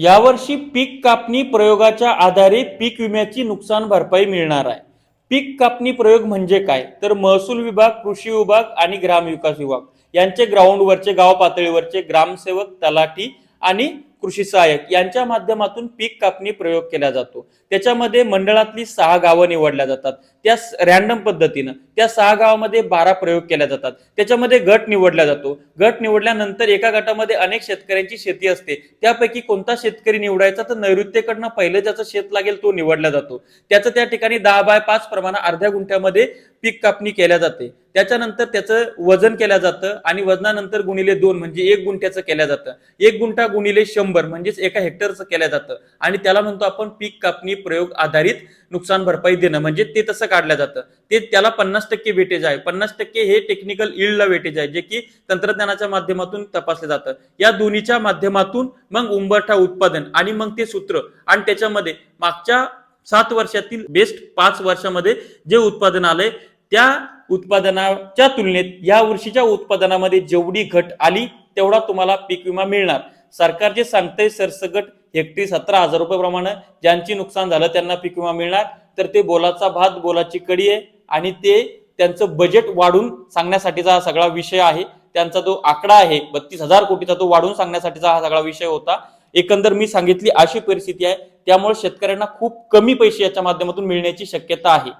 यावर्षी पीक कापणी प्रयोगाच्या आधारे पीक विम्याची नुकसान भरपाई मिळणार आहे। पीक कापणी प्रयोग म्हणजे काय, तर महसूल विभाग, कृषी विभाग आणि ग्रामविकास विभाग यांचे ग्राउंडवरचे, गाव पातळीवरचे ग्रामसेवक, तलाठी आणि कृषी सहाय्यक यांच्या माध्यमातून पीक कापणी प्रयोग केला जातो। त्याच्यामध्ये मंडळातली 6 गावं निवडल्या जातात, त्या रॅन्डम पद्धतीनं त्या 6 गावामध्ये 12 प्रयोग केले जातात। त्याच्यामध्ये गट निवडला जातो। गट निवडल्यानंतर एका गटामध्ये अनेक शेतकऱ्यांची शेती असते, त्यापैकी कोणता शेतकरी निवडायचा, तर नैऋत्येकडनं पहिलं ज्याचं शेत लागेल तो निवडला जातो। त्याचं त्या ठिकाणी 10/5 प्रमाणे अर्ध्या गुंठ्यामध्ये पीक कापणी केल्या जाते। त्याच्यानंतर त्याचं वजन केलं जातं आणि वजनानंतर गुणिले 2 म्हणजे 1 गुंठ्याचं केलं जातं। 1 गुंठा गुणिले 100 म्हणजेच एका हेक्टरचं केलं जातं आणि त्याला म्हणतो आपण पीक कापणी प्रयोग आधारित नुकसान भरपाई देणं, म्हणजे ते तसं काढलं जातं। ते त्याला 50% वेटेज आहे। 50% हे टेक्निकल यील्डला वेटेज आहे, जे की तंत्रज्ञानाच्या माध्यमातून तपासलं जातं। या दोन्हीच्या माध्यमातून मग उंबरठा उत्पादन आणि मग ते सूत्र आणि त्याच्यामध्ये मागच्या 7 वर्षातील बेस्ट 5 वर्षामध्ये जे उत्पादन आलंय त्या उत्पादनाच्या तुलनेत या वर्षीच्या उत्पादनामध्ये जेवढी घट आली तेवढा तुम्हाला पीक विमा मिळणार। सरकार जे सांगतंय सरसगट हेक्टरी 17,000 रुपये प्रमाणे ज्यांची नुकसान झालं त्यांना पीक विमा मिळणार, तर ते बोलाचा भात बोलाची कडी आहे आणि ते त्यांचं बजेट वाढून सांगण्यासाठीचा हा सगळा विषय आहे। त्यांचा जो आकडा आहे 32,000 कोटीचा, तो वाढून सांगण्यासाठीचा हा सगळा विषय होता। एकंदर मी सांगितली अशी परिस्थिती आहे, त्यामुळे शेतकऱ्यांना खूप कमी पैसे याच्या माध्यमातून मिळण्याची शक्यता आहे।